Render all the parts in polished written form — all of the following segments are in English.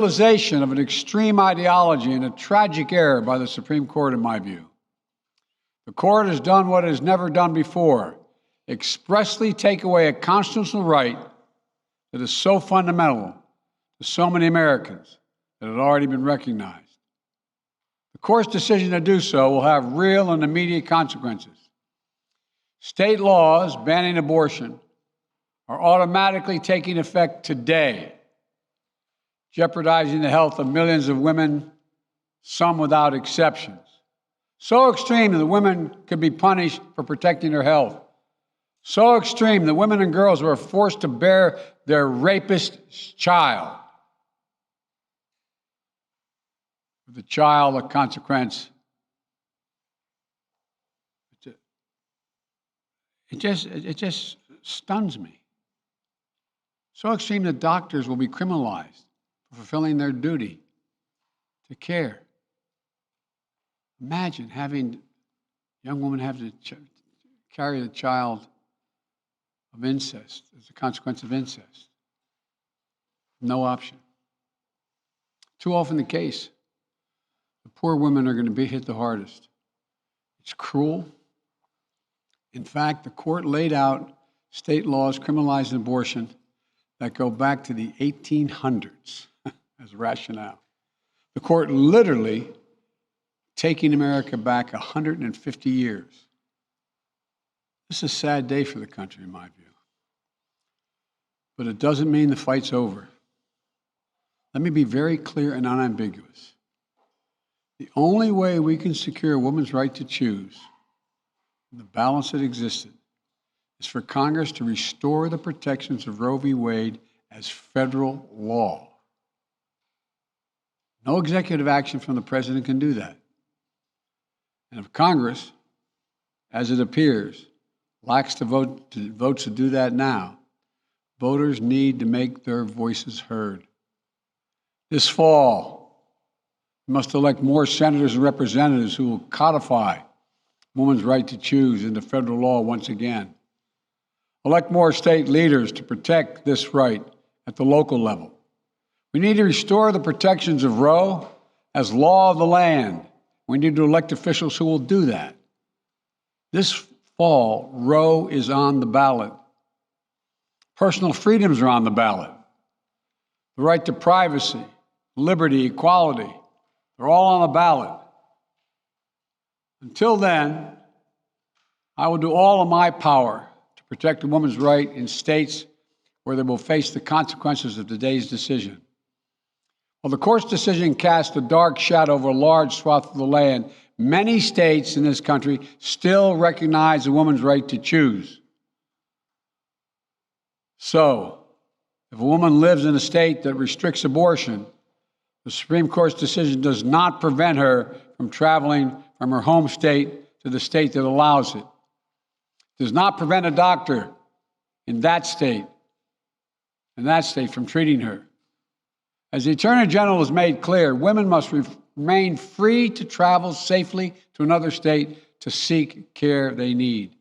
Utilization of an extreme ideology and a tragic error by the Supreme Court, in my view. The court has done what it has never done before, expressly take away a constitutional right that is so fundamental to so many Americans that had already been recognized. The court's decision to do so will have real and immediate consequences. State laws banning abortion are automatically taking effect today, jeopardizing the health of millions of women, some without exceptions. So extreme that women could be punished for protecting their health. So extreme that women and girls were forced to bear their rapist's child. For the child, a consequence. It just stuns me. So extreme that doctors will be criminalized for fulfilling their duty to care. Imagine having a young woman have to carry the child of incest as a consequence of incest. No option. Too often the case. The poor women are going to be hit the hardest. It's cruel. In fact, the court laid out state laws criminalizing abortion that go back to the 1800s as rationale. The court literally taking America back 150 years. This is a sad day for the country, in my view. But it doesn't mean the fight's over. Let me be very clear and unambiguous. The only way we can secure a woman's right to choose, the balance that existed, is for Congress to restore the protections of Roe v. Wade as federal law. No executive action from the president can do that. And if Congress, as it appears, lacks the votes to do that now, voters need to make their voices heard. This fall, we must elect more senators and representatives who will codify women's right to choose into federal law once again. Elect more state leaders to protect this right at the local level. We need to restore the protections of Roe as law of the land. We need to elect officials who will do that. This fall, Roe is on the ballot. Personal freedoms are on the ballot. The right to privacy, liberty, equality, they're all on the ballot. Until then, I will do all of my power to protect a woman's right in states where they will face the consequences of today's decision. While the court's decision cast a dark shadow over a large swath of the land, many states in this country still recognize a woman's right to choose. So, if a woman lives in a state that restricts abortion, the Supreme Court's decision does not prevent her from traveling from her home state to the state that allows it. It does not prevent a doctor in that state from treating her. As the Attorney General has made clear, women must remain free to travel safely to another state to seek care they need.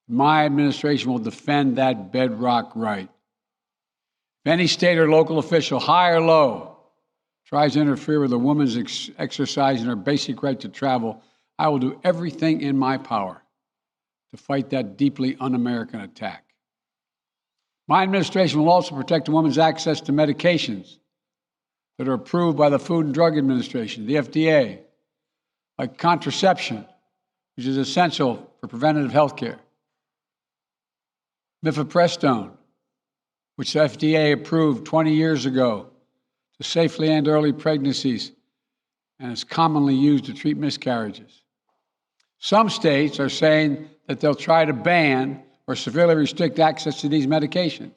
My administration will defend that bedrock right. If any state or local official, high or low, tries to interfere with a woman's exercising her basic right to travel, I will do everything in my power to fight that deeply un-American attack. My administration will also protect a woman's access to medications that are approved by the Food and Drug Administration, the FDA, like contraception, which is essential for preventative health care, mifepristone, which the FDA approved 20 years ago to safely end early pregnancies and is commonly used to treat miscarriages. Some states are saying that they'll try to ban or severely restrict access to these medications.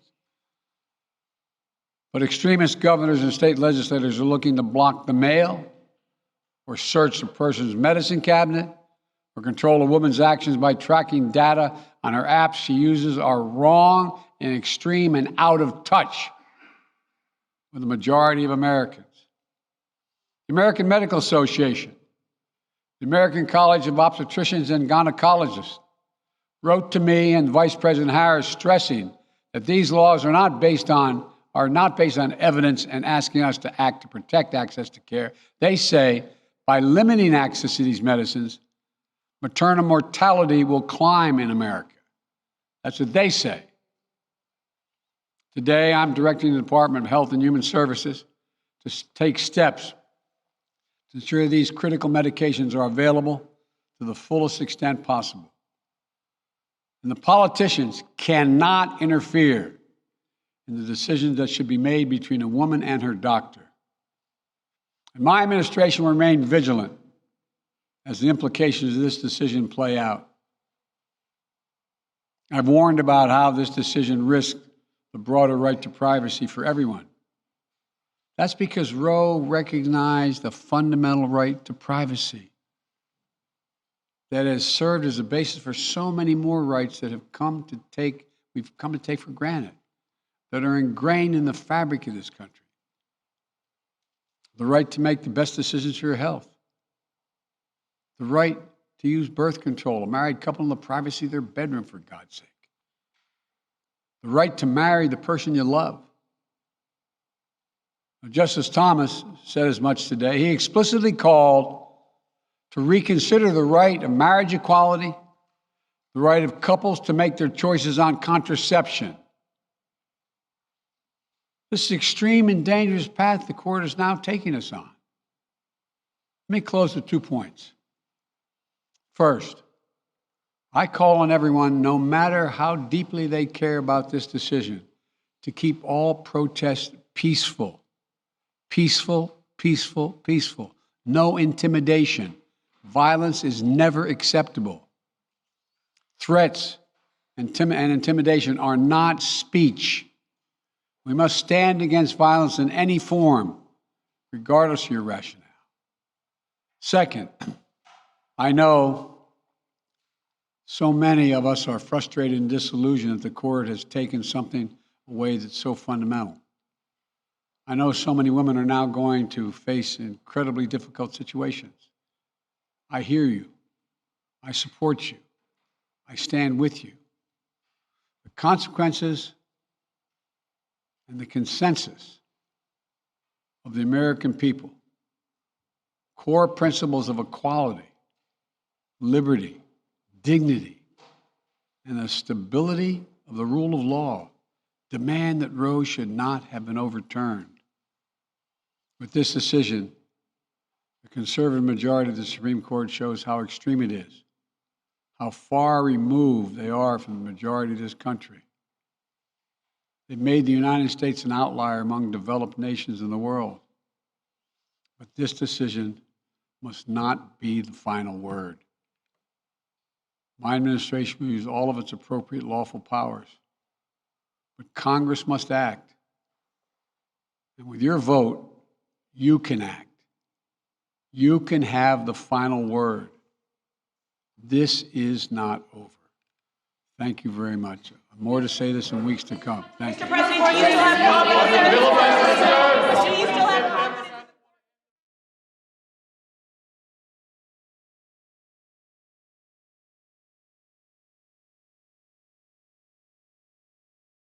But extremist governors and state legislators are looking to block the mail or search a person's medicine cabinet or control a woman's actions by tracking data on her apps she uses are wrong and extreme and out of touch with the majority of Americans. The American Medical Association, the American College of Obstetricians and Gynecologists, wrote to me and Vice President Harris stressing that these laws are not based on are not based on evidence and asking us to act to protect access to care. They say by limiting access to these medicines, maternal mortality will climb in America. That's what they say. Today, I'm directing the Department of Health and Human Services to take steps to ensure these critical medications are available to the fullest extent possible. And the politicians cannot interfere in the decisions that should be made between a woman and her doctor. And my administration will remain vigilant as the implications of this decision play out. I've warned about how this decision risks the broader right to privacy for everyone. That's because Roe recognized the fundamental right to privacy that has served as a basis for so many more rights that we've come to take for granted, that are ingrained in the fabric of this country. The right to make the best decisions for your health. The right to use birth control, a married couple in the privacy of their bedroom, for God's sake. The right to marry the person you love. Justice Thomas said as much today. He explicitly called to reconsider the right of marriage equality, the right of couples to make their choices on contraception. This extreme and dangerous path the court is now taking us on. Let me close with 2 points. First, I call on everyone, no matter how deeply they care about this decision, to keep all protests peaceful. Peaceful, peaceful, peaceful. No intimidation. Violence is never acceptable. Threats and intimidation are not speech. We must stand against violence in any form, regardless of your rationale. Second, I know so many of us are frustrated and disillusioned that the court has taken something away that's so fundamental. I know so many women are now going to face incredibly difficult situations. I hear you. I support you. I stand with you. The consequences and the consensus of the American people, core principles of equality, liberty, dignity, and the stability of the rule of law demand that Roe should not have been overturned. With this decision, the conservative majority of the Supreme Court shows how extreme it is, how far removed they are from the majority of this country. They've made the United States an outlier among developed nations in the world. But this decision must not be the final word. My administration will use all of its appropriate lawful powers, but Congress must act. And with your vote, you can act. You can have the final word. This is not over. Thank you very much. More to say this in weeks to come. Thank you. Mr. President, do you still have